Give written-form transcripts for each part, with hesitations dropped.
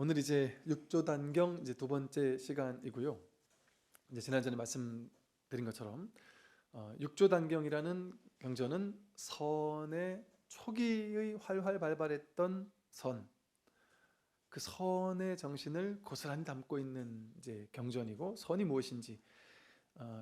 오늘 이제 6조 단경 이제 두 번째 시간이고요. 이제 지난전에 말씀드린 것처럼 6조 단경이라는 경전은 선의 초기의 활활 발발했던 선, 그 선의 정신을 고스란히 담고 있는 이제 경전이고, 선이 무엇인지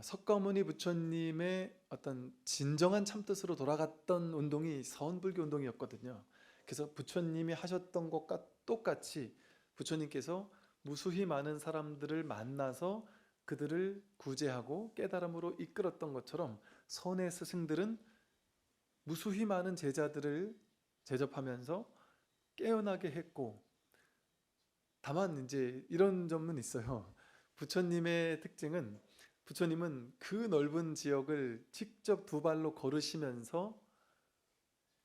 석가모니 부처님의 어떤 진정한 참뜻으로 돌아갔던 운동이 선불교 운동이었거든요. 그래서 부처님이 하셨던 것과 똑같이 부처님께서 무수히 많은 사람들을 만나서 그들을 구제하고 깨달음으로 이끌었던 것처럼, 선의 스승들은 무수히 많은 제자들을 제접하면서 깨어나게 했고, 다만 이제 이런 점은 있어요. 부처님의 특징은, 부처님은 그 넓은 지역을 직접 두 발로 걸으시면서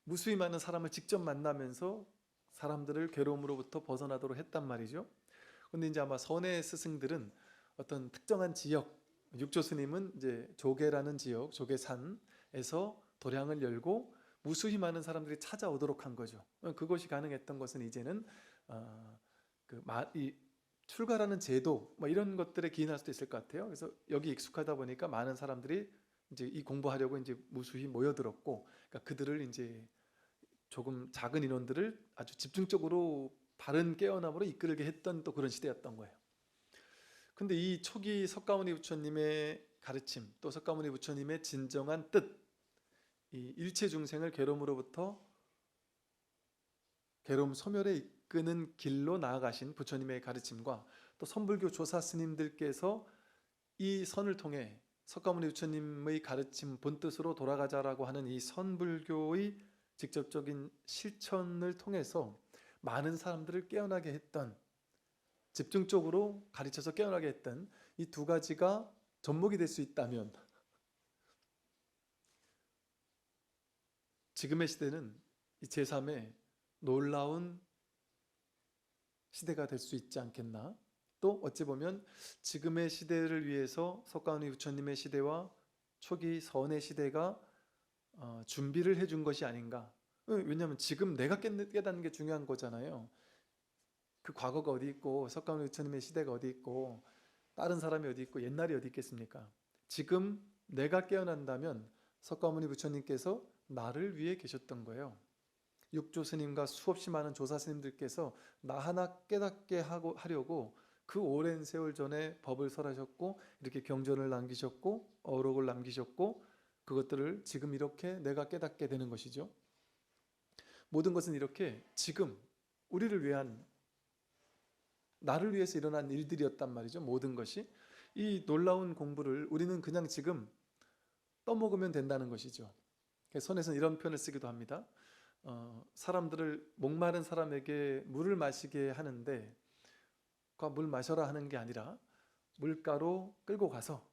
무수히 많은 사람을 직접 만나면서 사람들을 괴로움으로부터 벗어나도록 했단 말이죠. 근데 이제 아마 선의 스승들은 어떤 특정한 지역, 육조 스님은 이제 조계라는 지역, 조계산에서 도량을 열고 무수히 많은 사람들이 찾아오도록 한 거죠. 그것이 가능했던 것은 이제는 이 출가라는 제도 뭐 이런 것들에 기인할 수도 있을 것 같아요. 그래서 여기 익숙하다 보니까 많은 사람들이 이제 이 공부하려고 이제 무수히 모여들었고, 그러니까 그들을 이제 조금 작은 인원들을 아주 집중적으로 바른 깨어남으로 이끌게 했던 또 그런 시대였던 거예요. 근데 이 초기 석가모니 부처님의 가르침, 또 석가모니 부처님의 진정한 뜻, 이 일체 중생을 괴로움으로부터 괴로움 소멸에 이끄는 길로 나아가신 부처님의 가르침과, 또 선불교 조사 스님들께서 이 선을 통해 석가모니 부처님의 가르침 본뜻으로 돌아가자라고 하는 이 선불교의 직접적인 실천을 통해서 많은 사람들을 깨어나게 했던, 집중적으로 가르쳐서 깨어나게 했던 이 두 가지가 접목이 될 수 있다면, 지금의 시대는 이 제3의 놀라운 시대가 될 수 있지 않겠나. 또 어찌 보면 지금의 시대를 위해서 석가모니 부처님의 시대와 초기 선의 시대가 준비를 해준 것이 아닌가. 왜냐하면 지금 내가 깨닫는 게 중요한 거잖아요. 그 과거가 어디 있고, 석가모니 부처님의 시대가 어디 있고, 다른 사람이 어디 있고, 옛날이 어디 있겠습니까? 지금 내가 깨어난다면 석가모니 부처님께서 나를 위해 계셨던 거예요. 육조 스님과 수없이 많은 조사 스님들께서 나 하나 깨닫게 하려고 그 오랜 세월 전에 법을 설하셨고, 이렇게 경전을 남기셨고, 어록을 남기셨고, 그것들을 지금 이렇게 내가 깨닫게 되는 것이죠. 모든 것은 이렇게 지금 우리를 위한, 나를 위해서 일어난 일들이었단 말이죠. 모든 것이. 이 놀라운 공부를 우리는 그냥 지금 떠먹으면 된다는 것이죠. 선에서는 이런 표현을 쓰기도 합니다. 사람들을, 목마른 사람에게 물을 마시게 하는데 물 마셔라 하는 게 아니라, 물가로 끌고 가서,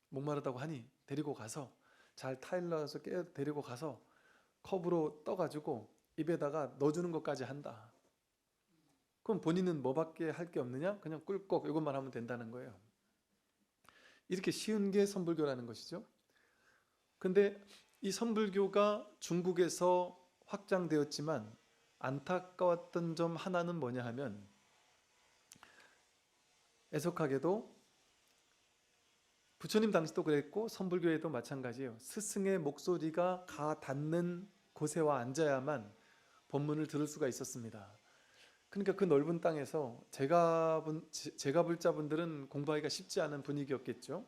목마르다고 하니 데리고 가서, 잘 타일러서 데리고 가서 컵으로 떠가지고 입에다가 넣어주는 것까지 한다. 그럼 본인은 뭐밖에 할 게 없느냐? 그냥 꿀꺽 이것만 하면 된다는 거예요. 이렇게 쉬운 게 선불교라는 것이죠. 근데 이 선불교가 중국에서 확장되었지만 안타까웠던 점 하나는 뭐냐 하면, 애석하게도 부처님 당시도 그랬고 선불교에도 마찬가지예요. 스승의 목소리가 가 닿는 곳에 와 앉아야만 법문을 들을 수가 있었습니다. 그러니까 그 넓은 땅에서 제가불자분들은 공부하기가 쉽지 않은 분위기였겠죠.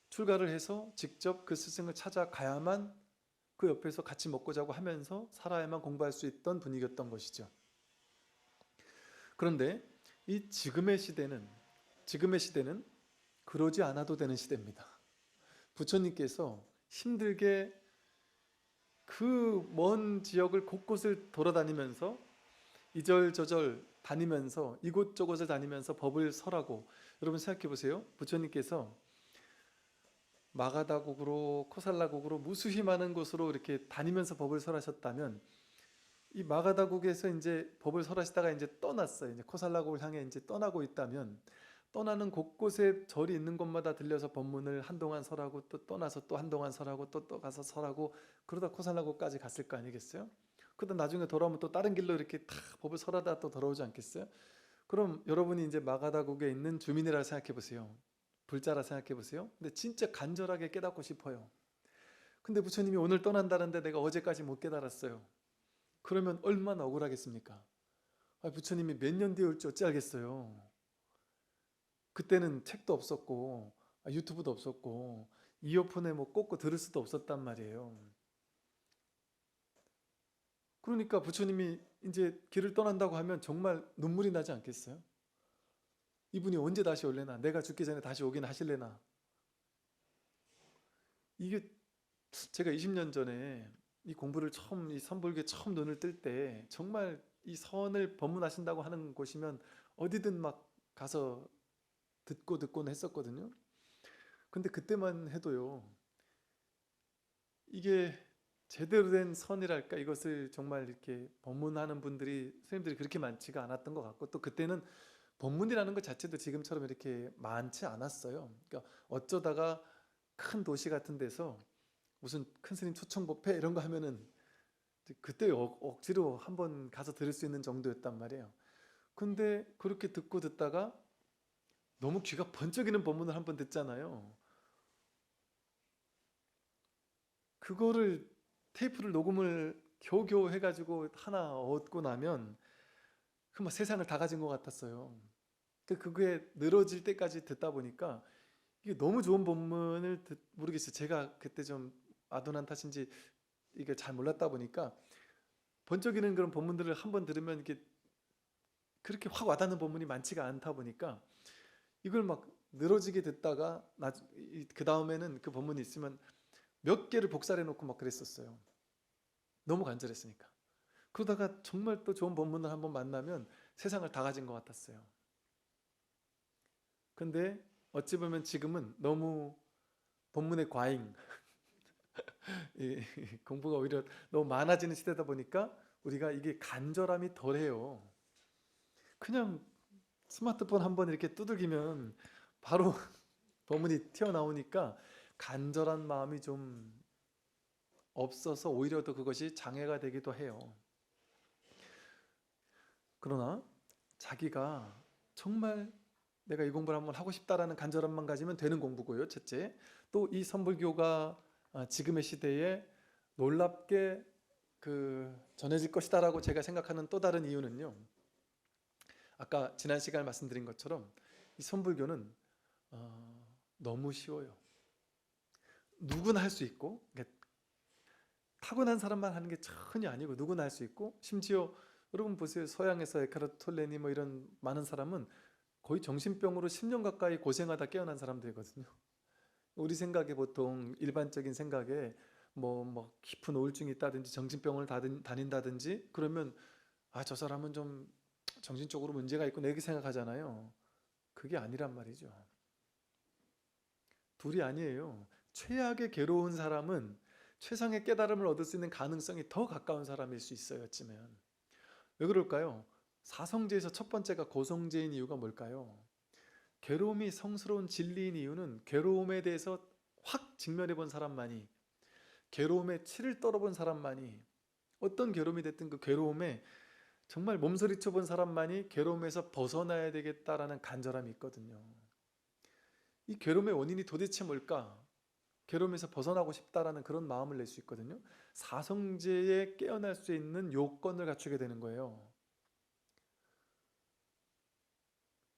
출가를 해서 직접 그 스승을 찾아가야만, 그 옆에서 같이 먹고 자고 하면서 살아야만 공부할 수 있던 분위기였던 것이죠. 그런데 이 지금의 시대는 그러지 않아도 되는 시대입니다. 부처님께서 힘들게 그 먼 지역을 곳곳을 돌아다니면서, 이절저절 다니면서, 이곳저곳을 다니면서 법을 설하고, 여러분 생각해 보세요. 부처님께서 마가다국으로, 코살라국으로 무수히 많은 곳으로 이렇게 다니면서 법을 설하셨다면, 이 마가다국에서 이제 법을 설하시다가 이제 떠났어요. 이제 코살라국을 향해 이제 떠나고 있다면, 떠나는 곳곳에 절이 있는 곳마다 들려서 법문을 한동안 설하고, 또 떠나서 또 한동안 설하고, 또 가서 설하고, 그러다 코살라국까지 갔을 거 아니겠어요? 그러다 나중에 돌아오면 또 다른 길로 이렇게 다 법을 설하다 또 돌아오지 않겠어요? 그럼 여러분이 이제 마가다국에 있는 주민이라 생각해 보세요. 불자라 생각해 보세요. 근데 진짜 간절하게 깨닫고 싶어요. 근데 부처님이 오늘 떠난다는데 내가 어제까지 못 깨달았어요. 그러면 얼마나 억울하겠습니까? 부처님이 몇 년 뒤에 올지 어찌 알겠어요. 그때는 책도 없었고 유튜브도 없었고 이어폰에 뭐 꽂고 들을 수도 없었단 말이에요. 그러니까 부처님이 이제 길을 떠난다고 하면 정말 눈물이 나지 않겠어요? 이분이 언제 다시 올래나? 내가 죽기 전에 다시 오긴 하실래나? 이게 제가 20년 전에 이 공부를 처음, 이 선불교에 처음 눈을 뜰 때 정말 이 선을 법문하신다고 하는 곳이면 어디든 막 가서 듣고는 했었거든요. 근데 그때만 해도요, 이게 제대로 된 선이랄까, 이것을 정말 이렇게 법문하는 분들이, 선생님들이 그렇게 많지가 않았던 것 같고, 또 그때는 법문이라는 것 자체도 지금처럼 이렇게 많지 않았어요. 그러니까 어쩌다가 큰 도시 같은 데서 무슨 큰 스님 초청법회 이런 거 하면은 그때 억지로 한번 가서 들을 수 있는 정도였단 말이에요. 근데 그렇게 듣고 듣다가 너무 귀가 번쩍이는 법문을 한번 듣잖아요. 그거를 테이프를 녹음을 겨우겨우 해가지고 하나 얻고 나면 그 세상을 다 가진 것 같았어요. 그게 늘어질 때까지 듣다 보니까 이게 너무 좋은 법문을 모르겠어요. 제가 그때 좀 아둔한 탓인지 이게 잘 몰랐다 보니까 번쩍이는 그런 법문들을 한번 들으면 이게 그렇게 확 와닿는 법문이 많지가 않다 보니까 이걸 막 늘어지게 듣다가 그 다음에는 그 법문이 있으면 몇 개를 복사해 놓고 막 그랬었어요. 너무 간절했으니까. 그러다가 정말 또 좋은 법문을 한번 만나면 세상을 다 가진 것 같았어요. 근데 어찌 보면 지금은 너무 법문의 과잉, 공부가 오히려 너무 많아지는 시대다 보니까 우리가 이게 간절함이 덜해요. 그냥 스마트폰 한번 이렇게 두들기면 바로 법문이 튀어나오니까 간절한 마음이 좀 없어서 오히려 더 그것이 장애가 되기도 해요. 그러나 자기가 정말 내가 이 공부를 한번 하고 싶다라는 간절함만 가지면 되는 공부고요. 첫째, 또 이 선불교가 지금의 시대에 놀랍게 전해질 것이다라고 제가 생각하는 또 다른 이유는요. 아까 지난 시간에 말씀드린 것처럼 이 선불교는 너무 쉬워요. 누구나 할 수 있고, 그러니까 타고난 사람만 하는 게 전혀 아니고 누구나 할 수 있고, 심지어 여러분 보세요. 서양에서 에카르트 톨레니 뭐 이런 많은 사람은 거의 정신병으로 10년 가까이 고생하다 깨어난 사람들이거든요. 우리 생각에 보통 일반적인 생각에 뭐 깊은 우울증이 있다든지 정신병을 다닌다든지 그러면 저 사람은 좀 정신적으로 문제가 있고 이렇게 생각하잖아요. 그게 아니란 말이죠. 둘이 아니에요. 최악의 괴로운 사람은 최상의 깨달음을 얻을 수 있는 가능성이 더 가까운 사람일 수 있어요. 어찌면. 왜 그럴까요? 사성제에서 첫 번째가 고성제인 이유가 뭘까요? 괴로움이 성스러운 진리인 이유는 괴로움에 대해서 확 직면해 본 사람만이, 괴로움에 치를 떨어본 사람만이, 어떤 괴로움이 됐든 그 괴로움에 정말 몸서리쳐 본 사람만이 괴로움에서 벗어나야 되겠다라는 간절함이 있거든요. 이 괴로움의 원인이 도대체 뭘까? 괴로움에서 벗어나고 싶다라는 그런 마음을 낼 수 있거든요. 사성제에 깨어날 수 있는 요건을 갖추게 되는 거예요.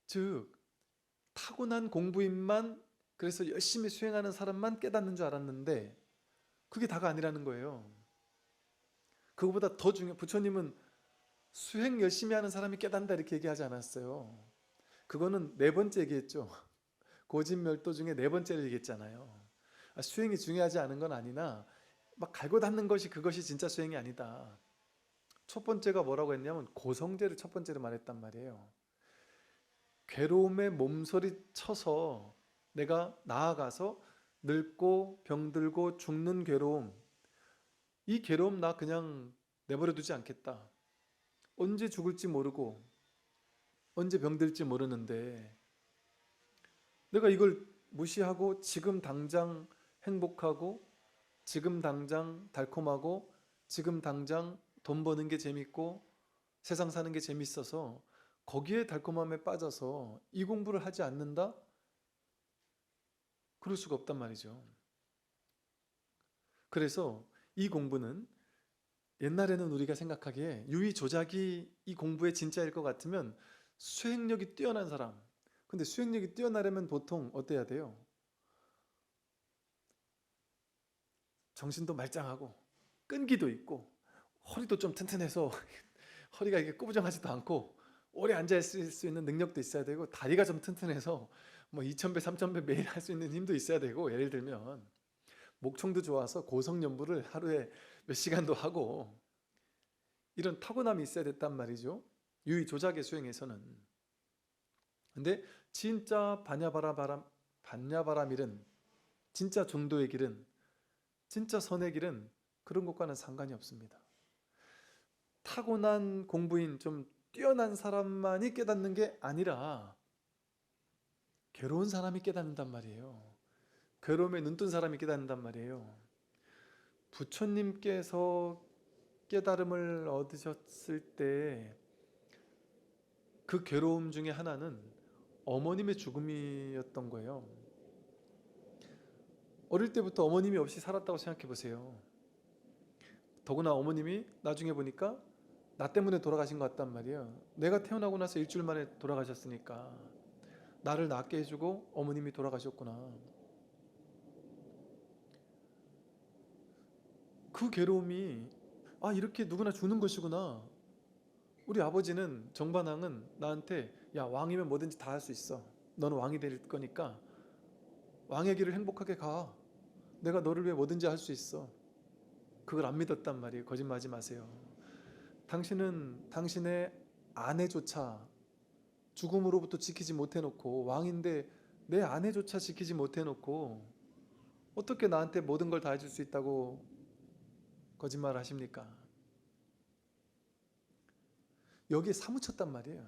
즉 타고난 공부인만, 그래서 열심히 수행하는 사람만 깨닫는 줄 알았는데 그게 다가 아니라는 거예요. 그거보다 더 부처님은 수행 열심히 하는 사람이 깨닫는다 이렇게 얘기하지 않았어요. 그거는 네 번째 얘기했죠. 고진멸도 중에 네 번째를 얘기했잖아요. 수행이 중요하지 않은 건 아니나 막 갈고 닦는 것이 그것이 진짜 수행이 아니다. 첫 번째가 뭐라고 했냐면 고성제를 첫 번째로 말했단 말이에요. 괴로움에 몸서리 쳐서 내가 나아가서 늙고 병들고 죽는 괴로움, 이 괴로움 나 그냥 내버려 두지 않겠다. 언제 죽을지 모르고 언제 병들지 모르는데 내가 이걸 무시하고 지금 당장 행복하고 지금 당장 달콤하고 지금 당장 돈 버는 게 재밌고 세상 사는 게 재밌어서 거기에 달콤함에 빠져서 이 공부를 하지 않는다? 그럴 수가 없단 말이죠. 그래서 이 공부는 옛날에는 우리가 생각하기에 유의 조작이 이 공부의 진짜일 것 같으면 수행력이 뛰어난 사람, 근데 수행력이 뛰어나려면 보통 어때야 돼요? 정신도 말짱하고 끈기도 있고 허리도 좀 튼튼해서 허리가 이게 꾸부정하지도 않고 오래 앉아있을 수 있는 능력도 있어야 되고, 다리가 좀 튼튼해서 뭐 2000배 3000배 매일 할 수 있는 힘도 있어야 되고, 예를 들면 목청도 좋아서 고성연부를 하루에 몇 시간도 하고, 이런 타고남이 있어야 됐단 말이죠, 유의 조작의 수행에서는. 근데 진짜 반야바람일은, 진짜 중도의 길은, 진짜 선의 길은 그런 것과는 상관이 없습니다. 타고난 공부인, 좀 뛰어난 사람만이 깨닫는 게 아니라 괴로운 사람이 깨닫는단 말이에요. 괴로움에 눈뜬 사람이 깨닫는단 말이에요. 부처님께서 깨달음을 얻으셨을 때 그 괴로움 중에 하나는 어머님의 죽음이었던 거예요. 어릴 때부터 어머님이 없이 살았다고 생각해 보세요. 더구나 어머님이 나중에 보니까 나 때문에 돌아가신 것 같단 말이에요. 내가 태어나고 나서 일주일 만에 돌아가셨으니까 나를 낳게 해주고 어머님이 돌아가셨구나. 그 괴로움이, 아, 이렇게 누구나 주는 것이구나. 우리 아버지는, 정반항은 나한테, 야, 왕이면 뭐든지 다 할 수 있어. 너는 왕이 될 거니까 왕의 길을 행복하게 가. 내가 너를 위해 뭐든지 할 수 있어. 그걸 안 믿었단 말이에요. 거짓말하지 마세요. 당신은 당신의 아내조차 죽음으로부터 지키지 못해놓고, 왕인데 내 아내조차 지키지 못해놓고 어떻게 나한테 모든 걸 다 해줄 수 있다고 거짓말 하십니까? 여기에 사무쳤단 말이에요.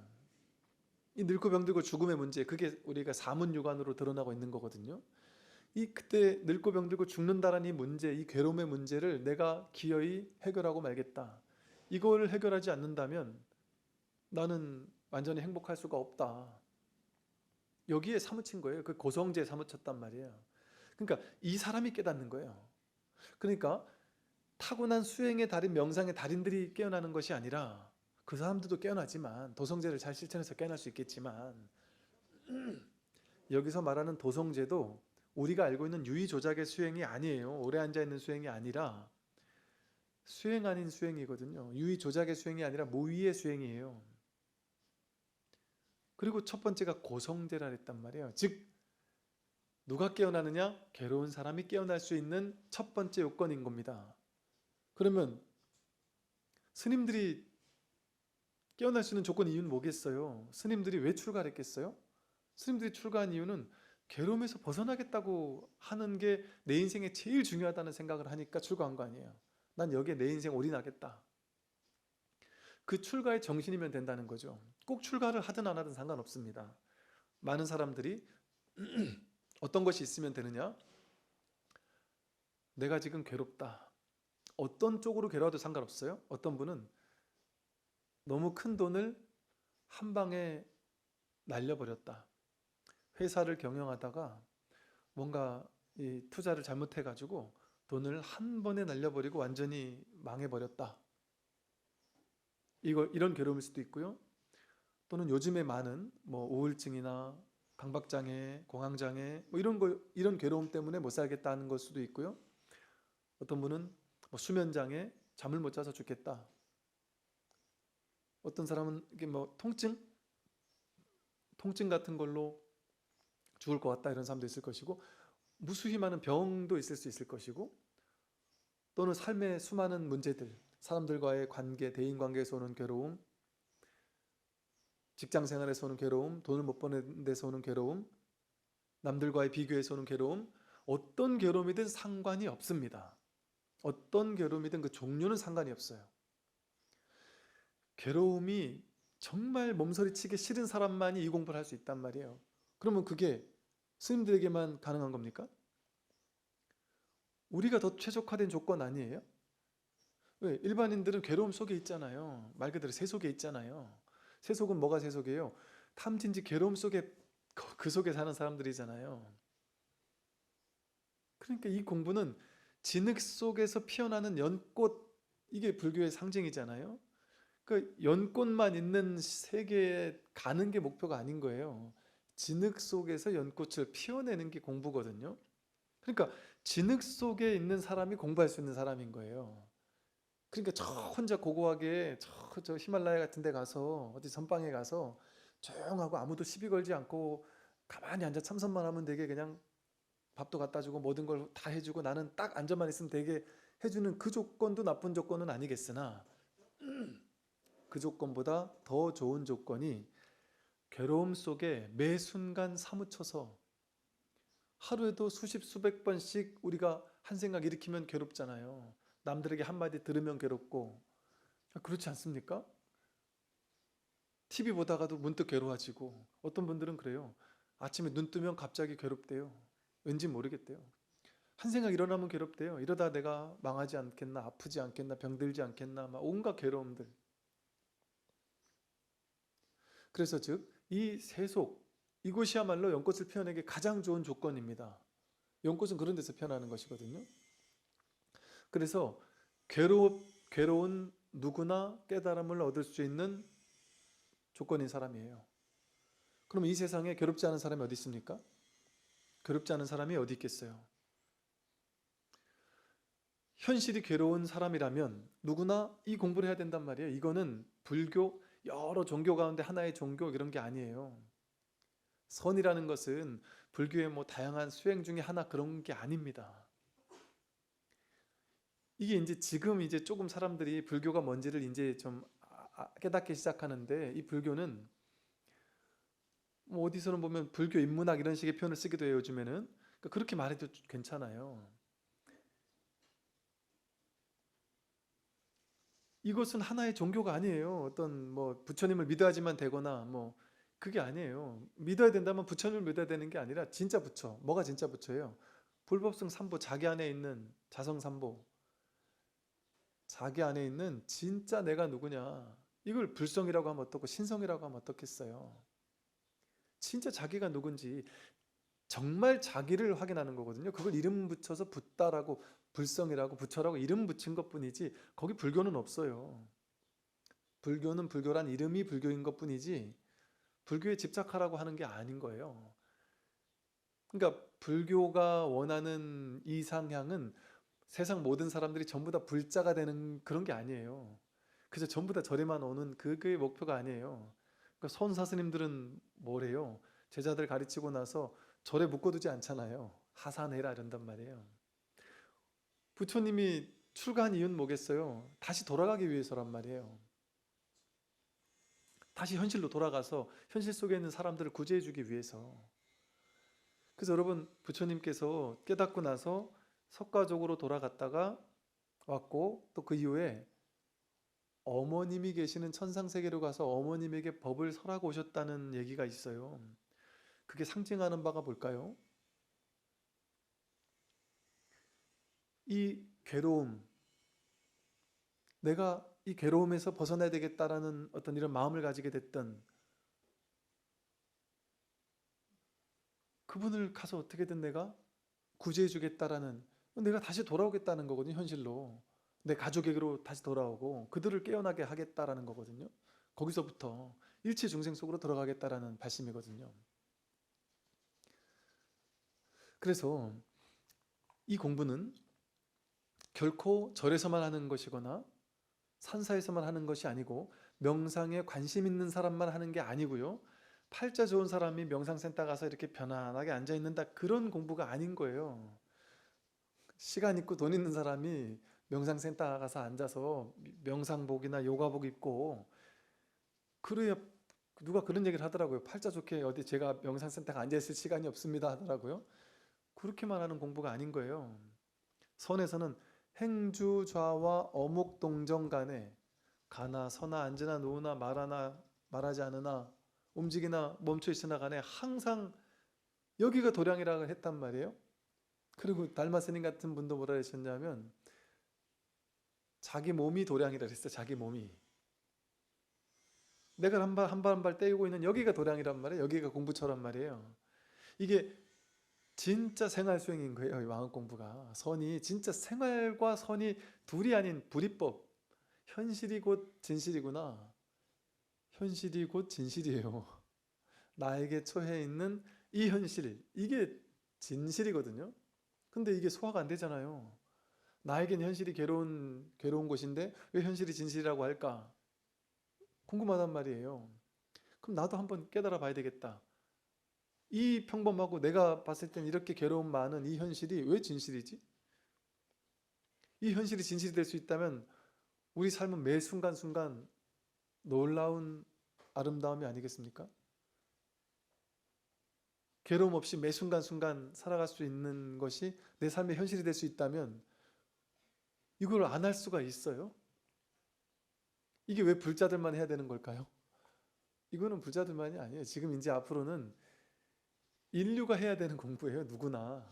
이 늙고 병들고 죽음의 문제, 그게 우리가 사문유관으로 드러나고 있는 거거든요. 이 그때 늙고 병들고 죽는다라는 이 문제, 이 괴로움의 문제를 내가 기어이 해결하고 말겠다. 이걸 해결하지 않는다면 나는 완전히 행복할 수가 없다. 여기에 사무친 거예요. 그 고성제에 사무쳤단 말이에요. 그러니까 이 사람이 깨닫는 거예요. 그러니까 타고난 수행의 달인, 명상의 달인들이 깨어나는 것이 아니라, 그 사람들도 깨어나지만, 도성제를 잘 실천해서 깨어날 수 있겠지만, 여기서 말하는 도성제도 우리가 알고 있는 유의조작의 수행이 아니에요. 오래 앉아있는 수행이 아니라 수행 아닌 수행이거든요. 유의조작의 수행이 아니라 무위의 수행이에요. 그리고 첫 번째가 고성제라 했단 말이에요. 즉 누가 깨어나느냐? 괴로운 사람이 깨어날 수 있는 첫 번째 요건인 겁니다. 그러면 스님들이 깨어날 수 있는 조건, 이유는 뭐겠어요? 스님들이 왜 출가를 했겠어요? 스님들이 출가한 이유는 괴로움에서 벗어나겠다고 하는 게 내 인생에 제일 중요하다는 생각을 하니까 출가한 거 아니에요. 난 여기에 내 인생 올인하겠다. 그 출가의 정신이면 된다는 거죠. 꼭 출가를 하든 안 하든 상관없습니다. 많은 사람들이 어떤 것이 있으면 되느냐? 내가 지금 괴롭다. 어떤 쪽으로 괴로워도 상관없어요. 어떤 분은 너무 큰 돈을 한 방에 날려버렸다. 회사를 경영하다가 뭔가 이 투자를 잘못해가지고 돈을 한 번에 날려버리고 완전히 망해버렸다. 이런 괴로움일 수도 있고요. 또는 요즘에 많은 뭐 우울증이나 강박장애, 공황장애, 뭐 이런 괴로움 때문에 못 살겠다는 걸 수도 있고요. 어떤 분은 뭐 수면장애, 잠을 못 자서 죽겠다. 어떤 사람은 이게 뭐 통증 같은 걸로 죽을 것 같다, 이런 사람도 있을 것이고, 무수히 많은 병도 있을 수 있을 것이고, 또는 삶의 수많은 문제들, 사람들과의 관계, 대인관계에서 오는 괴로움, 직장생활에서 오는 괴로움, 돈을 못 버는 데서 오는 괴로움, 남들과의 비교에서 오는 괴로움, 어떤 괴로움이든 상관이 없습니다. 어떤 괴로움이든 그 종류는 상관이 없어요. 괴로움이 정말 몸서리치기 싫은 사람만이 이 공부를 할 수 있단 말이에요. 그러면 그게 스님들에게만 가능한 겁니까? 우리가 더 최적화된 조건 아니에요? 왜? 일반인들은 괴로움 속에 있잖아요. 말 그대로 새 속에 있잖아요. 세속은 뭐가 세속이에요? 탐진지 괴로움 속에 그 속에 사는 사람들이잖아요. 그러니까 이 공부는 진흙 속에서 피어나는 연꽃, 이게 불교의 상징이잖아요. 그 연꽃만 있는 세계에 가는 게 목표가 아닌 거예요. 진흙 속에서 연꽃을 피워내는 게 공부거든요. 그러니까 진흙 속에 있는 사람이 공부할 수 있는 사람인 거예요. 그러니까 저 혼자 고고하게 저 히말라야 같은 데 가서 어디 선방에 가서 조용하고 아무도 시비 걸지 않고 가만히 앉아 참선만 하면 되게 그냥 밥도 갖다 주고 모든 걸 다 해주고 나는 딱 앉아만 있으면 되게 해주는 그 조건도 나쁜 조건은 아니겠으나 그 조건보다 더 좋은 조건이 괴로움 속에 매 순간 사무쳐서 하루에도 수십 수백 번씩 우리가 한 생각 일으키면 괴롭잖아요. 남들에게 한마디 들으면 괴롭고 그렇지 않습니까? TV 보다가도 문득 괴로워지고 어떤 분들은 그래요. 아침에 눈 뜨면 갑자기 괴롭대요. 왠지 모르겠대요. 한 생각 일어나면 괴롭대요. 이러다 내가 망하지 않겠나, 아프지 않겠나, 병들지 않겠나, 막 온갖 괴로움들. 그래서 즉 이 세속, 이곳이야말로 연꽃을 피워내기 가장 좋은 조건입니다. 연꽃은 그런 데서 피어나는 것이거든요. 그래서 괴로운 누구나 깨달음을 얻을 수 있는 조건인 사람이에요. 그럼 이 세상에 괴롭지 않은 사람이 어디 있습니까? 괴롭지 않은 사람이 어디 있겠어요? 현실이 괴로운 사람이라면 누구나 이 공부를 해야 된단 말이에요. 이거는 불교, 여러 종교 가운데 하나의 종교 이런 게 아니에요. 선이라는 것은 불교의 뭐 다양한 수행 중에 하나 그런 게 아닙니다. 이게 이제 지금 이제 조금 사람들이 불교가 뭔지를 이제 좀 깨닫기 시작하는데, 이 불교는 뭐 어디서는 보면 불교 인문학 이런 식의 표현을 쓰기도 해요, 요즘에는. 그러니까 그렇게 말해도 괜찮아요. 이것은 하나의 종교가 아니에요. 어떤 뭐 부처님을 믿어야지만 되거나 뭐 그게 아니에요. 믿어야 된다면 부처님을 믿어야 되는 게 아니라 진짜 부처. 뭐가 진짜 부처예요? 불법성 삼보, 자기 안에 있는 자성 삼보. 자기 안에 있는 진짜 내가 누구냐. 이걸 불성이라고 하면 어떻고 신성이라고 하면 어떻겠어요? 진짜 자기가 누군지 정말 자기를 확인하는 거거든요. 그걸 이름 붙여서 붓다라고, 불성이라고, 부처라고 이름 붙인 것뿐이지 거기 불교는 없어요. 불교는 불교란 이름이 불교인 것뿐이지 불교에 집착하라고 하는 게 아닌 거예요. 그러니까 불교가 원하는 이상향은 세상 모든 사람들이 전부 다 불자가 되는 그런 게 아니에요. 그저 전부 다 절에만 오는 그게 목표가 아니에요. 그러니까 손사 스님들은 뭐래요? 제자들 가르치고 나서 절에 묶어두지 않잖아요. 하산해라 이런단 말이에요. 부처님이 출가한 이유는 뭐겠어요? 다시 돌아가기 위해서란 말이에요. 다시 현실로 돌아가서 현실 속에 있는 사람들을 구제해주기 위해서. 그래서 여러분, 부처님께서 깨닫고 나서 석가족으로 돌아갔다가 왔고, 또 그 이후에 어머님이 계시는 천상세계로 가서 어머님에게 법을 설하고 오셨다는 얘기가 있어요. 그게 상징하는 바가 뭘까요? 이 괴로움, 내가 이 괴로움에서 벗어나야 되겠다라는 어떤 이런 마음을 가지게 됐던 그분을 가서 어떻게든 내가 구제해 주겠다라는, 내가 다시 돌아오겠다는 거거든요. 현실로 내 가족에게로 다시 돌아오고 그들을 깨어나게 하겠다라는 거거든요. 거기서부터 일체 중생 속으로 들어가겠다라는 발심이거든요. 그래서 이 공부는 결코 절에서만 하는 것이거나 산사에서만 하는 것이 아니고 명상에 관심 있는 사람만 하는 게 아니고요. 팔자 좋은 사람이 명상센터 가서 이렇게 편안하게 앉아있는다, 그런 공부가 아닌 거예요. 시간 있고 돈 있는 사람이 명상센터 가서 앉아서 명상복이나 요가복 입고, 그래야, 누가 그런 얘기를 하더라고요. 팔자 좋게 어디 제가 명상센터에 앉아있을 시간이 없습니다 하더라고요. 그렇게만 하는 공부가 아닌 거예요. 선에서는 행주좌와 어묵동정 간에 가나 서나 앉으나 누우나 말하나 말하지 않으나 움직이나 멈춰 있으나 간에 항상 여기가 도량이라고 했단 말이에요. 그리고 달마 스님 같은 분도 뭐라 하셨냐면 자기 몸이 도량이라 그랬어요. 자기 몸이. 내가 한 발 한 발 떼고 있는 여기가 도량이란 말이에요. 여기가 공부처란 말이에요. 이게 진짜 생활 수행인 거예요. 이 마음 공부가. 선이 진짜 생활과 선이 둘이 아닌 불이법. 현실이 곧 진실이구나. 현실이 곧 진실이에요. 나에게 처해 있는 이 현실, 이게 진실이거든요. 근데 이게 소화가 안 되잖아요. 나에겐 현실이 괴로운 곳인데 왜 현실이 진실이라고 할까? 궁금하단 말이에요. 그럼 나도 한번 깨달아 봐야 되겠다. 이 평범하고 내가 봤을 땐 이렇게 괴로움 많은 이 현실이 왜 진실이지? 이 현실이 진실이 될 수 있다면 우리 삶은 매 순간순간 놀라운 아름다움이 아니겠습니까? 괴로움 없이 매 순간순간 살아갈 수 있는 것이 내 삶의 현실이 될 수 있다면 이걸 안 할 수가 있어요? 이게 왜 불자들만 해야 되는 걸까요? 이거는 불자들만이 아니에요. 지금 이제 앞으로는 인류가 해야 되는 공부예요. 누구나.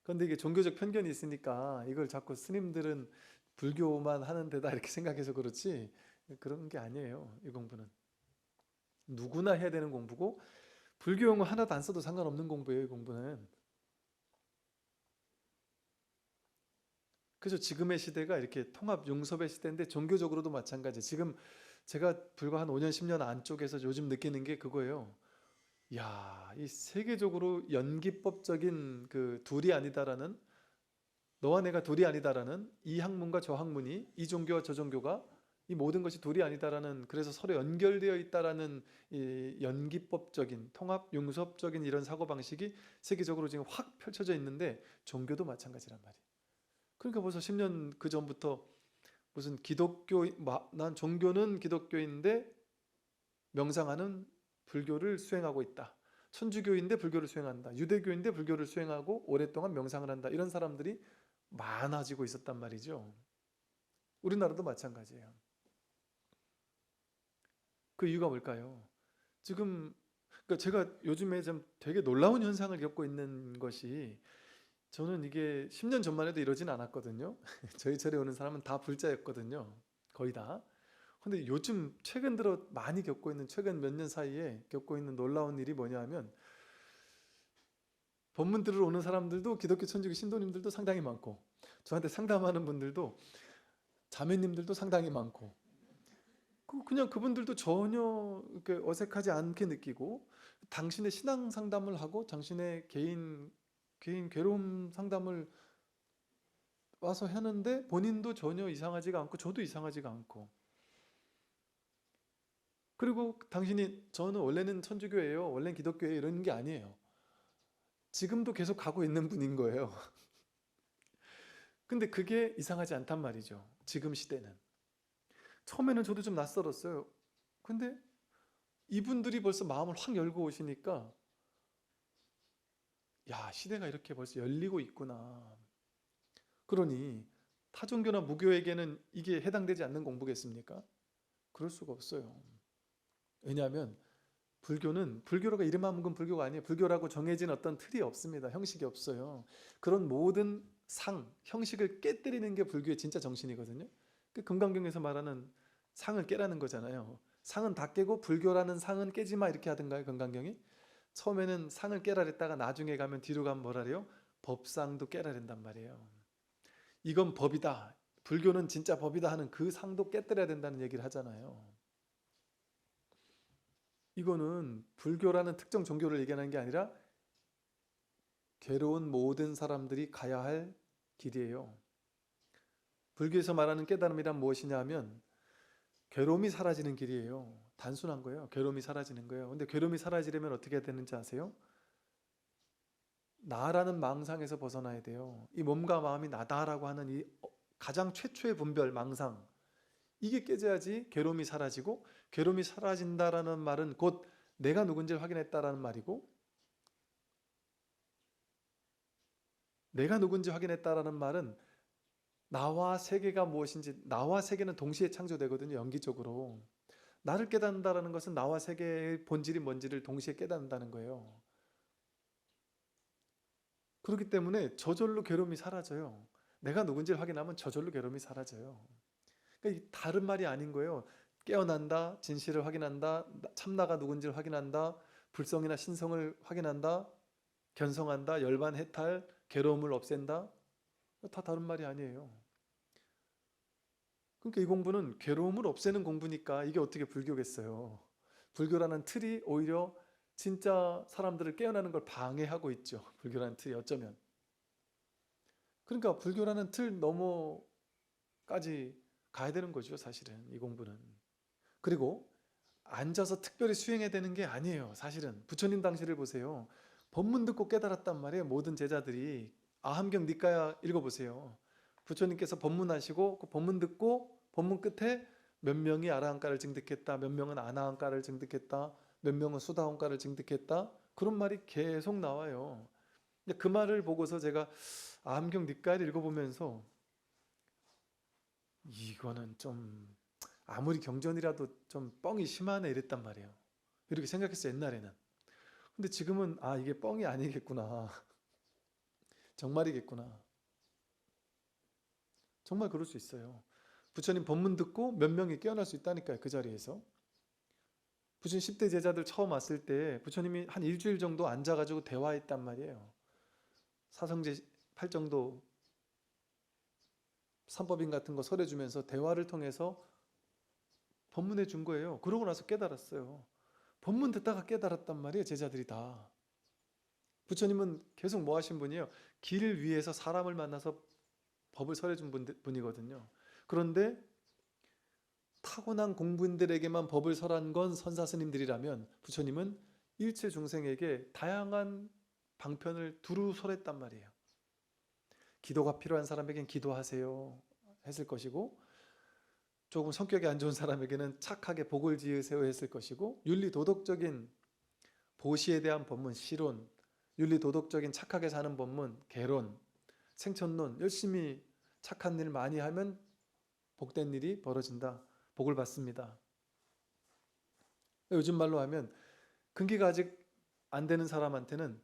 그런데 이게 종교적 편견이 있으니까 이걸 자꾸 스님들은 불교만 하는 데다 이렇게 생각해서 그렇지 그런 게 아니에요. 이 공부는. 누구나 해야 되는 공부고 불교 용어 하나도 안 써도 상관없는 공부예요. 이 공부는. 그래서 지금의 시대가 이렇게 통합 융섭의 시대인데 종교적으로도 마찬가지. 지금 제가 불과 한 5년 10년 안쪽에서 요즘 느끼는 게 그거예요. 야, 이 세계적으로 연기법적인 그 둘이 아니다라는 너와 내가 둘이 아니다라는 이 학문과 저 학문이 이 종교와 저 종교가 이 모든 것이 둘이 아니다라는 그래서 서로 연결되어 있다라는 이 연기법적인 통합 융섭적인 이런 사고방식이 세계적으로 지금 확 펼쳐져 있는데 종교도 마찬가지란 말이에요. 그러니까 벌써 10년 그 전부터 무슨 기독교 난 종교는 기독교인데 명상하는 불교를 수행하고 있다. 천주교인데 불교를 수행한다. 유대교인데 불교를 수행하고 오랫동안 명상을 한다. 이런 사람들이 많아지고 있었단 말이죠. 우리나라도 마찬가지예요. 그 이유가 뭘까요? 지금 그러니까 제가 요즘에 좀 되게 놀라운 현상을 겪고 있는 것이 저는 이게 10년 전만 해도 이러진 않았거든요. 저희 절에 오는 사람은 다 불자였거든요. 거의 다. 근데 요즘 최근 들어 많이 겪고 있는 최근 몇 년 사이에 겪고 있는 놀라운 일이 뭐냐 하면 법문 들으러 오는 사람들도 기독교 천주교 신도님들도 상당히 많고 저한테 상담하는 분들도 자매님들도 상당히 많고 그냥 그분들도 전혀 어색하지 않게 느끼고 당신의 신앙 상담을 하고 당신의 개인 괴로움 상담을 와서 하는데 본인도 전혀 이상하지가 않고 저도 이상하지가 않고 그리고 당신이 저는 원래는 천주교예요 원래는 기독교예요 이런 게 아니에요. 지금도 계속 가고 있는 분인 거예요. 근데 그게 이상하지 않단 말이죠. 지금 시대는. 처음에는 저도 좀 낯설었어요. 근데 이분들이 벌써 마음을 확 열고 오시니까 야, 시대가 이렇게 벌써 열리고 있구나. 그러니 타종교나 무교에게는 이게 해당되지 않는 공부겠습니까? 그럴 수가 없어요. 왜냐하면 불교는 불교라고 이름만 묵은 불교가 아니에요. 불교라고 정해진 어떤 틀이 없습니다. 형식이 없어요. 그런 모든 형식을 깨뜨리는 게 불교의 진짜 정신이거든요. 그 금강경에서 말하는 상을 깨라는 거잖아요. 상은 다 깨고 불교라는 상은 깨지 마 이렇게 하던가요, 금강경이? 처음에는 상을 깨라 그랬다가 나중에 가면 뒤로 가면 뭐라 그래요? 법상도 깨라 된단 말이에요. 이건 법이다. 불교는 진짜 법이다 하는 그 상도 깨뜨려야 된다는 얘기를 하잖아요. 이거는 불교라는 특정 종교를 얘기하는 게 아니라 괴로운 모든 사람들이 가야 할 길이에요. 불교에서 말하는 깨달음이란 무엇이냐 하면 괴로움이 사라지는 길이에요. 단순한 거예요. 괴로움이 사라지는 거예요. 근데 괴로움이 사라지려면 어떻게 해야 되는지 아세요? 나라는 망상에서 벗어나야 돼요. 이 몸과 마음이 나다라고 하는 이 가장 최초의 분별, 망상. 이게 깨져야지 괴로움이 사라지고 괴로움이 사라진다라는 말은 곧 내가 누군지를 확인했다라는 말이고 내가 누군지 확인했다라는 말은 나와 세계가 무엇인지 나와 세계는 동시에 창조되거든요. 연기적으로. 나를 깨닫는다는 것은 나와 세계의 본질이 뭔지를 동시에 깨닫는다는 거예요. 그렇기 때문에 저절로 괴로움이 사라져요. 내가 누군지를 확인하면 저절로 괴로움이 사라져요. 그러니까 다른 말이 아닌 거예요. 깨어난다, 진실을 확인한다, 참나가 누군지를 확인한다, 불성이나 신성을 확인한다, 견성한다, 열반 해탈, 괴로움을 없앤다. 다 다른 말이 아니에요. 그러니까 이 공부는 괴로움을 없애는 공부니까 이게 어떻게 불교겠어요. 불교라는 틀이 오히려 진짜 사람들을 깨어나는 걸 방해하고 있죠. 불교라는 틀이 어쩌면. 그러니까 불교라는 틀 넘어까지 가야 되는 거죠, 사실은 이 공부는. 그리고 앉아서 특별히 수행해야 되는 게 아니에요. 사실은 부처님 당시를 보세요. 법문 듣고 깨달았단 말이에요. 모든 제자들이. 아함경 니까야 읽어보세요. 부처님께서 법문하시고 그 법문 듣고 법문 끝에 몇 명이 아라한가를 증득했다, 몇 명은 아나한가를 증득했다, 몇 명은 수다한가를 증득했다, 그런 말이 계속 나와요. 근데 그 말을 보고서 제가 아함경 니까를 읽어보면서 이거는 좀 아무리 경전이라도 좀 뻥이 심하네 이랬단 말이에요. 이렇게 생각했어요, 옛날에는. 근데 지금은 아, 이게 뻥이 아니겠구나. 정말이겠구나. 정말 그럴 수 있어요. 부처님 법문 듣고 몇 명이 깨어날 수 있다니까요, 그 자리에서. 부처님 10대 제자들 처음 왔을 때 부처님이 한 일주일 정도 앉아가지고 대화했단 말이에요. 사성제 8정도 삼법인 같은 거 설해주면서 대화를 통해서 법문해 준 거예요. 그러고 나서 깨달았어요. 법문 듣다가 깨달았단 말이에요, 제자들이 다. 부처님은 계속 뭐 하신 분이에요? 길 위에서 사람을 만나서 법을 설해준 분이거든요. 그런데 타고난 공부인들에게만 법을 설한 건 선사스님들이라면 부처님은 일체 중생에게 다양한 방편을 두루 설했단 말이에요. 기도가 필요한 사람에겐 기도하세요 했을 것이고, 조금 성격이 안 좋은 사람에게는 착하게 복을 지으세요 했을 것이고, 윤리도덕적인 보시에 대한 법문, 시론, 윤리도덕적인 착하게 사는 법문, 개론, 생천론, 열심히 착한 일 많이 하면 복된 일이 벌어진다, 복을 받습니다. 요즘 말로 하면 근기가 아직 안 되는 사람한테는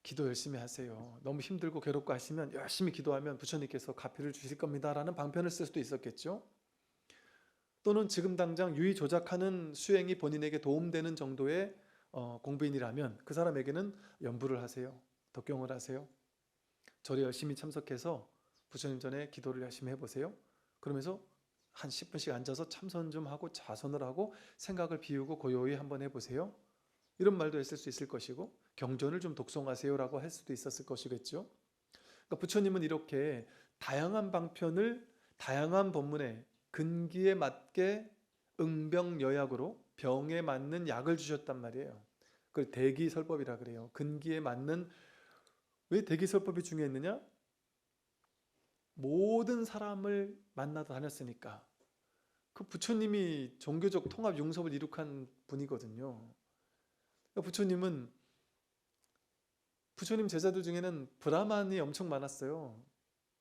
기도 열심히 하세요, 너무 힘들고 괴롭고 하시면 열심히 기도하면 부처님께서 가피를 주실 겁니다 라는 방편을 쓸 수도 있었겠죠. 또는 지금 당장 유의 조작하는 수행이 본인에게 도움되는 정도의 공부인이라면 그 사람에게는 연부를 하세요, 덕경을 하세요, 절에 열심히 참석해서 부처님 전에 기도를 열심히 해보세요. 그러면서 한 10분씩 앉아서 참선 좀 하고 자선을 하고 생각을 비우고 고요히 한번 해보세요. 이런 말도 했을 수 있을 것이고, 경전을 좀 독송하세요 라고 할 수도 있었을 것이겠죠. 그러니까 부처님은 이렇게 다양한 방편을 다양한 법문에 근기에 맞게 응병여약으로 병에 맞는 약을 주셨단 말이에요. 그걸 대기설법이라 그래요. 근기에 맞는. 왜 대기설법이 중요했느냐? 모든 사람을 만나다 다녔으니까. 그 부처님이 종교적 통합 융섭을 이룩한 분이거든요. 부처님은, 부처님 제자들 중에는 브라만이 엄청 많았어요.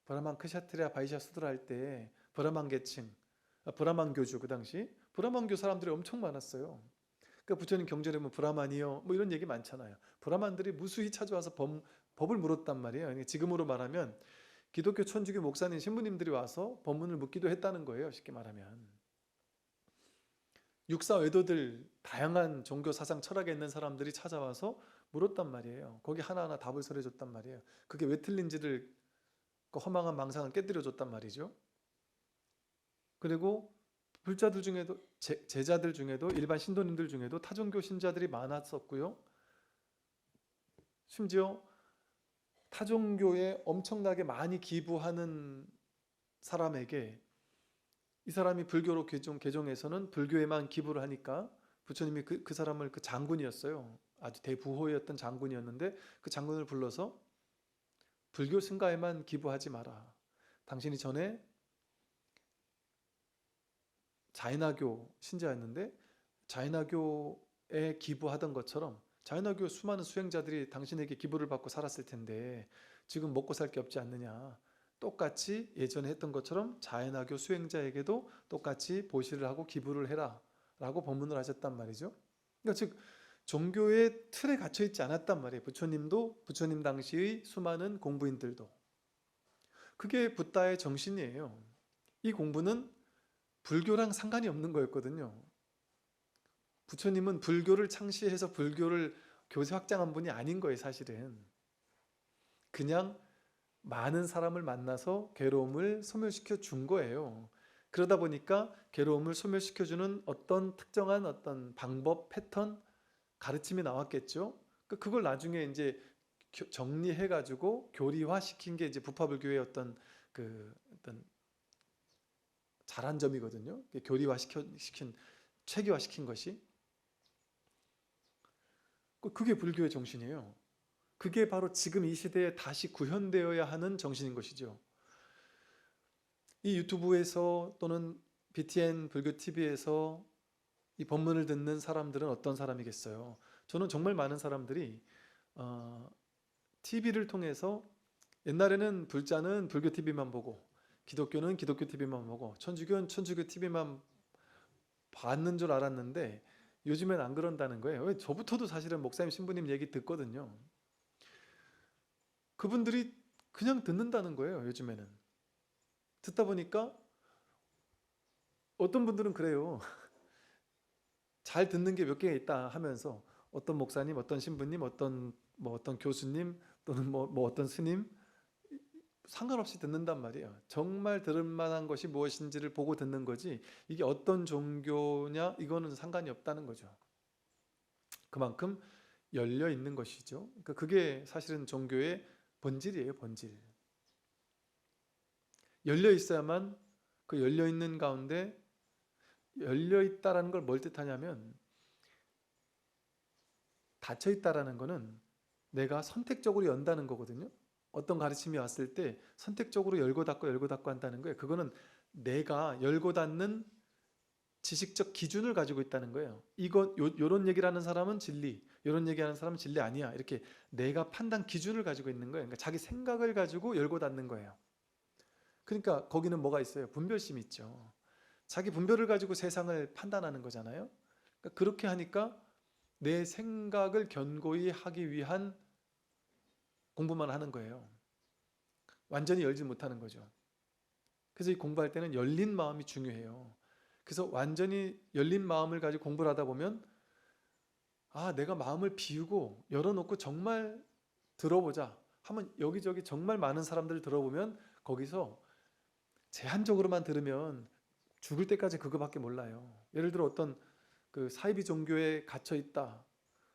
브라만 크샤트리아 바이샤 수드라 할 때 브라만 계층, 브라만 교주, 그 당시 브라만교 사람들이 엄청 많았어요. 그러니까 부처님 경전에 보면 브라만이요 뭐 이런 얘기 많잖아요. 브라만들이 무수히 찾아와서 법을 물었단 말이에요. 지금으로 말하면 기독교 천주교 목사님 신부님들이 와서 법문을 묻기도 했다는 거예요, 쉽게 말하면. 육사 외도들, 다양한 종교 사상 철학에 있는 사람들이 찾아와서 물었단 말이에요. 거기 하나하나 답을 설해줬단 말이에요. 그게 왜 틀린지를, 그 허망한 망상을 깨뜨려줬단 말이죠. 그리고 불자들 중에도, 제자들 중에도, 일반 신도님들 중에도 타종교 신자들이 많았었고요. 심지어 타종교에 엄청나게 많이 기부하는 사람에게, 이 사람이 불교로 개종해서는 불교에만 기부를 하니까 부처님이 그 사람을, 그 장군이었어요. 아주 대부호였던 장군이었는데 그 장군을 불러서 불교 승가에만 기부하지 마라. 당신이 전에 자인화교 신자였는데 자인화교에 기부하던 것처럼 자인화교 수많은 수행자들이 당신에게 기부를 받고 살았을 텐데 지금 먹고 살 게 없지 않느냐. 똑같이 예전에 했던 것처럼 자인화교 수행자에게도 똑같이 보시를 하고 기부를 해라 라고 법문을 하셨단 말이죠. 그러니까 즉 종교의 틀에 갇혀 있지 않았단 말이에요. 부처님도, 부처님 당시의 수많은 공부인들도. 그게 붓다의 정신이에요. 이 공부는 불교랑 상관이 없는 거였거든요. 부처님은 불교를 창시해서 불교를 교세 확장한 분이 아닌 거예요, 사실은. 그냥 많은 사람을 만나서 괴로움을 소멸시켜 준 거예요. 그러다 보니까 괴로움을 소멸시켜 주는 어떤 특정한 어떤 방법, 패턴, 가르침이 나왔겠죠. 그걸 나중에 이제 정리해 가지고 교리화 시킨 게 이제 부파불교의 어떤 잘한 점이거든요. 교리화 시킨 체계화 시킨 것이. 그게 불교의 정신이에요. 그게 바로 지금 이 시대에 다시 구현되어야 하는 정신인 것이죠. 이 유튜브에서 또는 BTN 불교 TV에서 이 법문을 듣는 사람들은 어떤 사람이겠어요? 저는 정말 많은 사람들이 TV를 통해서 옛날에는 불자는 불교 TV만 보고 기독교는 기독교 TV만 보고 천주교는 천주교 TV만 봤는 줄 알았는데 요즘엔 안 그런다는 거예요. 저부터도 사실은 목사님 신부님 얘기 듣거든요. 그분들이 그냥 듣는다는 거예요. 요즘에는 듣다 보니까 어떤 분들은 그래요. 잘 듣는 게 몇 개가 있다 하면서 어떤 목사님, 어떤 신부님, 어떤 교수님 또는 어떤 스님 상관없이 듣는단 말이에요. 정말 들을 만한 것이 무엇인지를 보고 듣는 거지 이게 어떤 종교냐 이거는 상관이 없다는 거죠. 그만큼 열려 있는 것이죠. 그게 사실은 종교의 본질이에요. 본질. 열려 있어야만 그 열려 있는 가운데 열려 있다라는 걸 뭘 뜻하냐면 닫혀 있다라는 거는 내가 선택적으로 연다는 거거든요. 어떤 가르침이 왔을 때 선택적으로 열고 닫고 열고 닫고 한다는 거예요. 그거는 내가 열고 닫는 지식적 기준을 가지고 있다는 거예요. 요런 얘기를 하는 사람은 진리, 요런 얘기하는 사람은 진리 아니야. 이렇게 내가 판단 기준을 가지고 있는 거예요. 그러니까 자기 생각을 가지고 열고 닫는 거예요. 그러니까 거기는 뭐가 있어요? 분별심이 있죠. 자기 분별을 가지고 세상을 판단하는 거잖아요. 그러니까 그렇게 하니까 내 생각을 견고히 하기 위한 공부만 하는 거예요. 완전히 열지 못하는 거죠. 그래서 이 공부할 때는 열린 마음이 중요해요. 그래서 완전히 열린 마음을 가지고 공부를 하다 보면 내가 마음을 비우고 열어놓고 정말 들어보자 하면 여기저기 정말 많은 사람들을 들어보면 거기서 제한적으로만 들으면 죽을 때까지 그거밖에 몰라요. 예를 들어 어떤 사이비 종교에 갇혀 있다.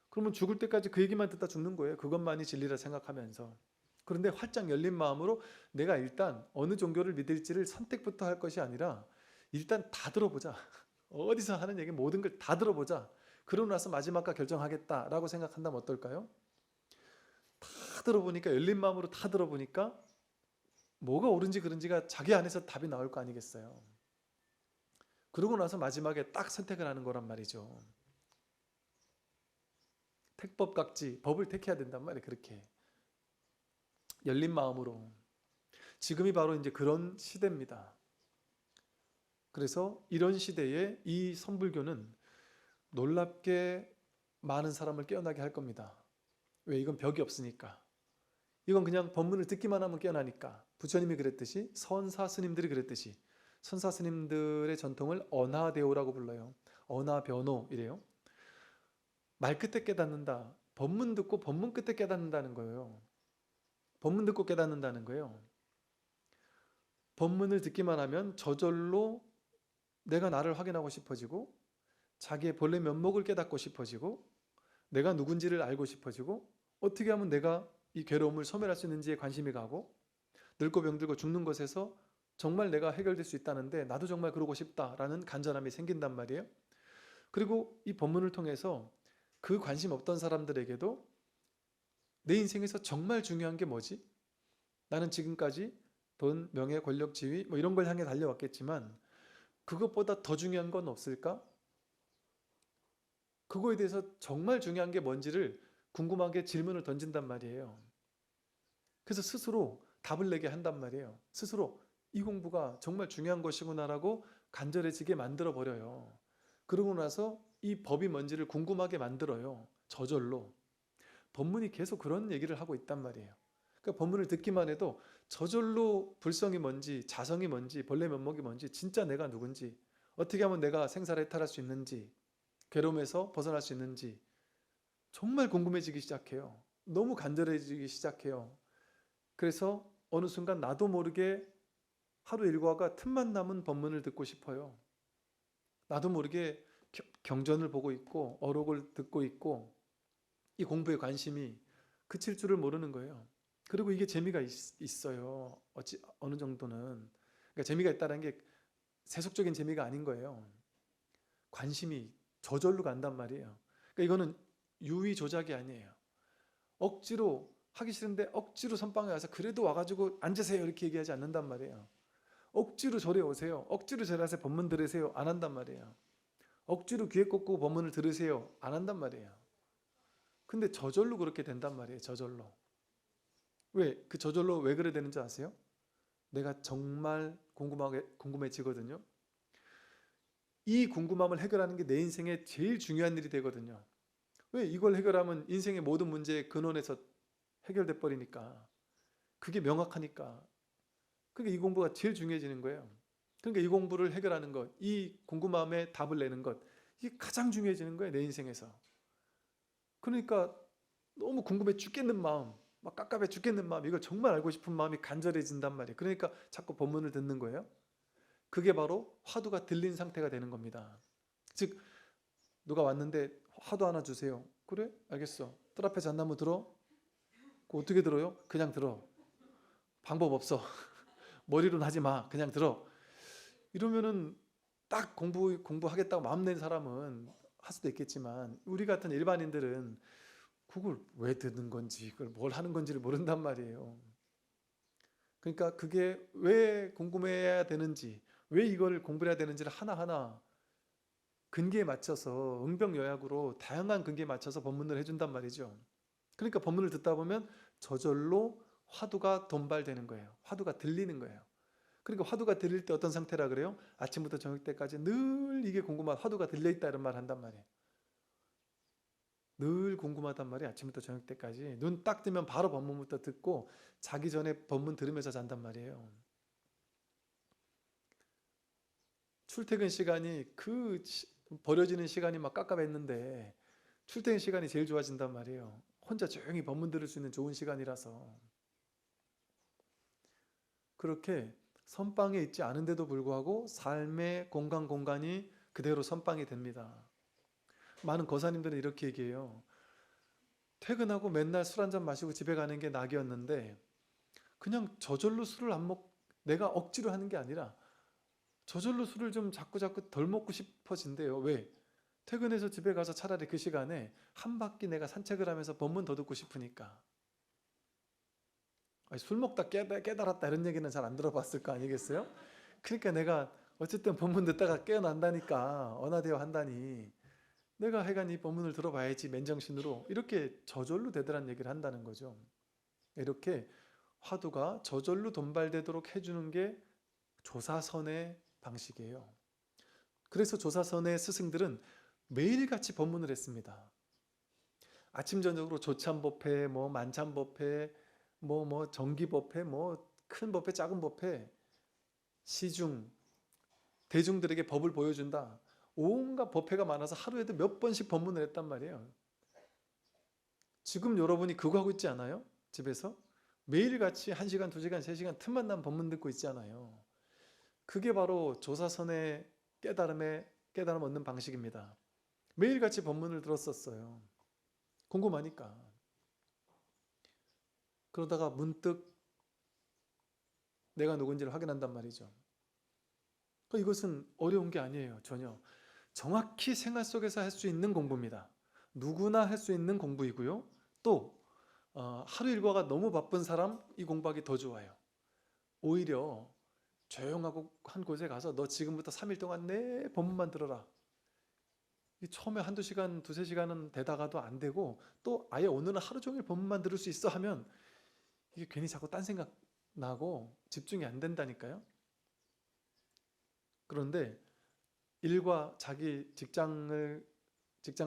그러면 죽을 때까지 그 얘기만 듣다 죽는 거예요. 그것만이 진리라 생각하면서. 그런데 활짝 열린 마음으로 내가 일단 어느 종교를 믿을지를 선택부터 할 것이 아니라 일단 다 들어보자. 어디서 하는 얘기 모든 걸 다 들어보자. 그러고 나서 마지막과 결정하겠다라고 생각한다면 어떨까요? 다 들어보니까 열린 마음으로 다 들어보니까 뭐가 옳은지 그른지가 자기 안에서 답이 나올 거 아니겠어요. 그러고 나서 마지막에 딱 선택을 하는 거란 말이죠. 택법각지, 법을 택해야 된단 말이에요. 그렇게 열린 마음으로. 지금이 바로 이제 그런 시대입니다. 그래서 이런 시대에 이 선불교는 놀랍게 많은 사람을 깨어나게 할 겁니다. 왜? 이건 벽이 없으니까. 이건 그냥 법문을 듣기만 하면 깨어나니까. 부처님이 그랬듯이, 선사 스님들이 그랬듯이, 선사 스님들의 전통을 언하대오라고 불러요. 언하변호 이래요. 말 끝에 깨닫는다. 법문 듣고 법문 끝에 깨닫는다는 거예요. 법문 듣고 깨닫는다는 거예요. 법문을 듣기만 하면 저절로 내가 나를 확인하고 싶어지고 자기의 본래 면목을 깨닫고 싶어지고 내가 누군지를 알고 싶어지고 어떻게 하면 내가 이 괴로움을 소멸할 수 있는지에 관심이 가고 늙고 병들고 죽는 것에서 정말 내가 해결될 수 있다는데 나도 정말 그러고 싶다라는 간절함이 생긴단 말이에요. 그리고 이 법문을 통해서 그 관심 없던 사람들에게도 내 인생에서 정말 중요한 게 뭐지? 나는 지금까지 돈, 명예, 권력, 지위 이런 걸 향해 달려왔겠지만 그것보다 더 중요한 건 없을까? 그거에 대해서 정말 중요한 게 뭔지를 궁금하게 질문을 던진단 말이에요. 그래서 스스로 답을 내게 한단 말이에요. 스스로 이 공부가 정말 중요한 것이구나라고 간절해지게 만들어 버려요. 그러고 나서 이 법이 뭔지를 궁금하게 만들어요. 저절로. 법문이 계속 그런 얘기를 하고 있단 말이에요. 그러니까 법문을 듣기만 해도 저절로 불성이 뭔지, 자성이 뭔지, 본래 면목이 뭔지, 진짜 내가 누군지 어떻게 하면 내가 생사를 해탈할 수 있는지, 괴로움에서 벗어날 수 있는지 정말 궁금해지기 시작해요. 너무 간절해지기 시작해요. 그래서 어느 순간 나도 모르게 하루 일과가 틈만 남은 법문을 듣고 싶어요. 나도 모르게 경전을 보고 있고 어록을 듣고 있고 이 공부에 관심이 그칠 줄을 모르는 거예요. 그리고 이게 재미가 있어요. 어느 정도는. 그러니까 재미가 있다는 게 세속적인 재미가 아닌 거예요. 관심이 저절로 간단 말이에요. 그러니까 이거는 유의 조작이 아니에요. 억지로 하기 싫은데 억지로 선방에 와서 그래도 와가지고 앉으세요 이렇게 얘기하지 않는단 말이에요. 억지로 절에 오세요. 억지로 절에 와서 법문 들으세요. 안 한단 말이에요. 억지로 귀에 꽂고 법문을 들으세요. 안 한단 말이에요. 근데 저절로 그렇게 된단 말이에요. 저절로. 왜? 그 저절로 왜 그래 되는지 아세요? 내가 정말 궁금해지거든요. 이 궁금함을 해결하는 게 내 인생의 제일 중요한 일이 되거든요. 왜? 이걸 해결하면 인생의 모든 문제의 근원에서 해결돼 버리니까. 그게 명확하니까. 그러니까 이 공부가 제일 중요해지는 거예요. 그러니까 이 공부를 해결하는 것, 이 궁금함에 답을 내는 것, 이게 가장 중요해지는 거예요. 내 인생에서. 그러니까 너무 궁금해 죽겠는 마음, 막 깝깝해 죽겠는 마음, 이걸 정말 알고 싶은 마음이 간절해진단 말이에요. 그러니까 자꾸 법문을 듣는 거예요. 그게 바로 화두가 들린 상태가 되는 겁니다. 즉 누가 왔는데 화두 하나 주세요. 그래? 알겠어. 뜰 앞에 잣나무 들어? 그거 어떻게 들어요? 그냥 들어. 방법 없어. 머리로는 하지 마. 그냥 들어. 이러면은 딱 공부하겠다고 마음 낸 사람은 할 수도 있겠지만 우리 같은 일반인들은 그걸 왜 듣는 건지 그걸 뭘 하는 건지를 모른단 말이에요. 그러니까 그게 왜 궁금해야 되는지 왜 이걸 공부해야 되는지를 하나하나 근기에 맞춰서 응병여약으로 다양한 근기에 맞춰서 법문을 해준단 말이죠. 그러니까 법문을 듣다 보면 저절로 화두가 돈발되는 거예요. 화두가 들리는 거예요. 그러니까 화두가 들릴 때 어떤 상태라 그래요? 아침부터 저녁 때까지 늘 이게 궁금한 화두가 들려있다 이런 말 한단 말이에요. 늘 궁금하단 말이에요. 아침부터 저녁 때까지 눈 딱 뜨면 바로 법문부터 듣고 자기 전에 법문 들으면서 잔단 말이에요. 출퇴근 시간이 버려지는 시간이 막 깝깝했는데 출퇴근 시간이 제일 좋아진단 말이에요. 혼자 조용히 법문 들을 수 있는 좋은 시간이라서. 그렇게 선방에 있지 않은데도 불구하고 삶의 공간이 그대로 선방이 됩니다. 많은 거사님들은 이렇게 얘기해요. 퇴근하고 맨날 술 한잔 마시고 집에 가는 게 낙이었는데 그냥 저절로 술을 안 내가 억지로 하는 게 아니라 저절로 술을 좀 자꾸 덜 먹고 싶어진대요. 왜? 퇴근해서 집에 가서 차라리 그 시간에 한 바퀴 내가 산책을 하면서 법문 더 듣고 싶으니까. 아니, 술 먹다 깨달았다 이런 얘기는 잘 안 들어봤을 거 아니겠어요? 그러니까 내가 어쨌든 법문 듣다가 깨어난다니까 언하되어 한다니 내가 하여간 이 법문을 들어봐야지 맨정신으로 이렇게 저절로 되더란 얘기를 한다는 거죠. 이렇게 화두가 저절로 돈발되도록 해주는 게 조사선의 방식이에요. 그래서 조사선의 스승들은 매일같이 법문을 했습니다. 아침 저녁으로 조참법회, 만참법회, 정기법회, 큰 법회, 작은 법회, 시중, 대중들에게 법을 보여준다. 온갖 법회가 많아서 하루에도 몇 번씩 법문을 했단 말이에요. 지금 여러분이 그거 하고 있지 않아요? 집에서? 매일같이 1시간, 2시간, 3시간 틈만 나면 법문 듣고 있지 않아요? 그게 바로 조사선의 깨달음 얻는 방식입니다. 매일같이 법문을 들었었어요. 궁금하니까. 그러다가 문득 내가 누군지를 확인한단 말이죠. 이것은 어려운 게 아니에요. 전혀. 정확히 생활 속에서 할 수 있는 공부입니다. 누구나 할 수 있는 공부이고요. 또 하루 일과가 너무 바쁜 사람 이 공부하기 더 좋아요. 오히려 조용하고 한 곳에 가서 너 지금부터 3일 동안 내 법문만 들어라. 처음에 한두 시간, 두세 시간은 되다가도 안 되고 또 아예 오늘은 하루 종일 법문만 들을 수 있어 하면 이게 괜히 자꾸 딴 생각 나고 집중이 안 된다니까요. 그런데 일과 자기 직장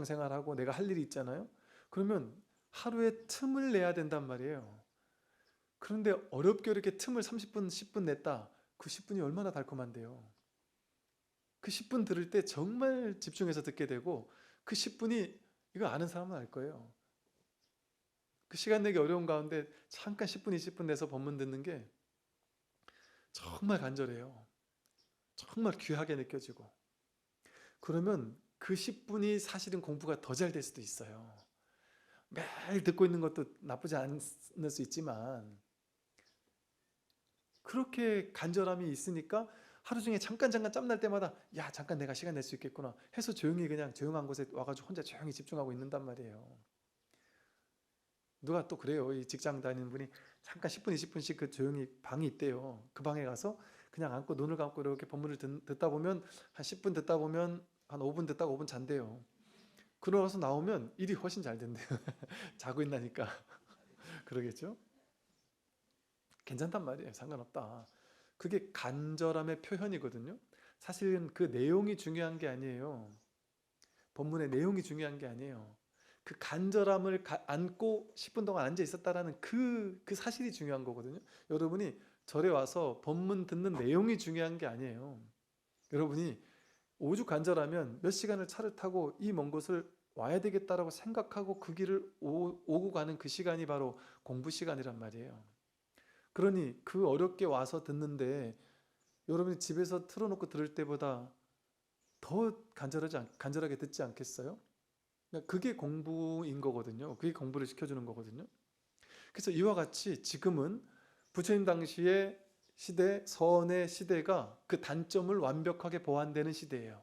생활하고 내가 할 일이 있잖아요. 그러면 하루에 틈을 내야 된단 말이에요. 그런데 어렵게 이렇게 틈을 30분, 10분 냈다. 그 10분이 얼마나 달콤한데요. 그 10분 들을 때 정말 집중해서 듣게 되고 그 10분이 이거 아는 사람은 알 거예요. 그 시간 내기 어려운 가운데 잠깐 10분, 20분 내서 본문 듣는 게 정말 간절해요. 정말 귀하게 느껴지고. 그러면 그 10분이 사실은 공부가 더 잘 될 수도 있어요. 매일 듣고 있는 것도 나쁘지 않을 수 있지만 그렇게 간절함이 있으니까 하루 중에 잠깐 짬날 때마다 야 잠깐 내가 시간 낼 수 있겠구나 해서 조용히 그냥 조용한 곳에 와가지고 혼자 조용히 집중하고 있는단 말이에요. 누가 또 그래요. 이 직장 다니는 분이 잠깐 10분 20분씩 그 조용히 방이 있대요. 그 방에 가서 그냥 앉고 눈을 감고 이렇게 본문을 듣다 보면 한 10분 듣다 보면 한 5분 듣다가 5분 잔대요. 그러고 나서 나오면 일이 훨씬 잘 된대요. 자고 있나니까. 그러겠죠? 괜찮단 말이에요. 상관없다. 그게 간절함의 표현이거든요. 사실은 그 내용이 중요한 게 아니에요. 본문의 내용이 중요한 게 아니에요. 그 간절함을 안고 10분 동안 앉아 있었다라는 그 사실이 중요한 거거든요. 여러분이 절에 와서 본문 듣는 내용이 중요한 게 아니에요. 여러분이 오죽 간절하면 몇 시간을 차를 타고 이 먼 곳을 와야 되겠다라고 생각하고 그 길을 오고 가는 그 시간이 바로 공부 시간이란 말이에요. 그러니 그 어렵게 와서 듣는데 여러분이 집에서 틀어놓고 들을 때보다 더 간절하게 듣지 않겠어요? 그게 공부인 거거든요. 그게 공부를 시켜주는 거거든요. 그래서 이와 같이 지금은 부처님 당시의 시대, 서원의 시대가 그 단점을 완벽하게 보완되는 시대예요.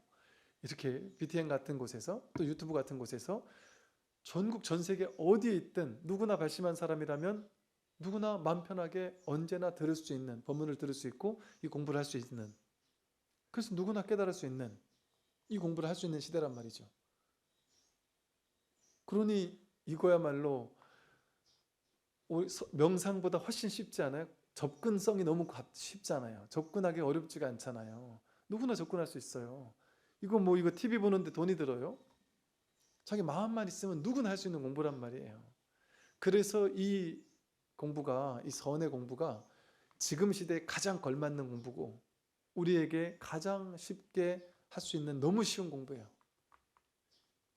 이렇게 BTN 같은 곳에서 또 유튜브 같은 곳에서 전국 전 세계 어디에 있든 누구나 발심한 사람이라면 누구나 마음 편하게 언제나 들을 수 있는, 법문을 들을 수 있고 이 공부를 할 수 있는, 그래서 누구나 깨달을 수 있는 이 공부를 할 수 있는 시대란 말이죠. 그러니 이거야말로 명상보다 훨씬 쉽지 않아요? 접근성이 너무 쉽잖아요. 접근하기 어렵지가 않잖아요. 누구나 접근할 수 있어요. 이거 TV 보는데 돈이 들어요? 자기 마음만 있으면 누구나 할 수 있는 공부란 말이에요. 그래서 이 공부가, 이 선의 공부가 지금 시대에 가장 걸맞는 공부고 우리에게 가장 쉽게 할 수 있는 너무 쉬운 공부예요.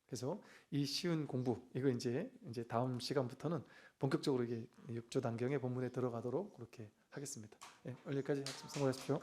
그래서 이 쉬운 공부, 이거 이제 다음 시간부터는 본격적으로 이게 6조 단경의 본문에 들어가도록 그렇게 하겠습니다. 네, 오늘 여기까지 성공하십시오.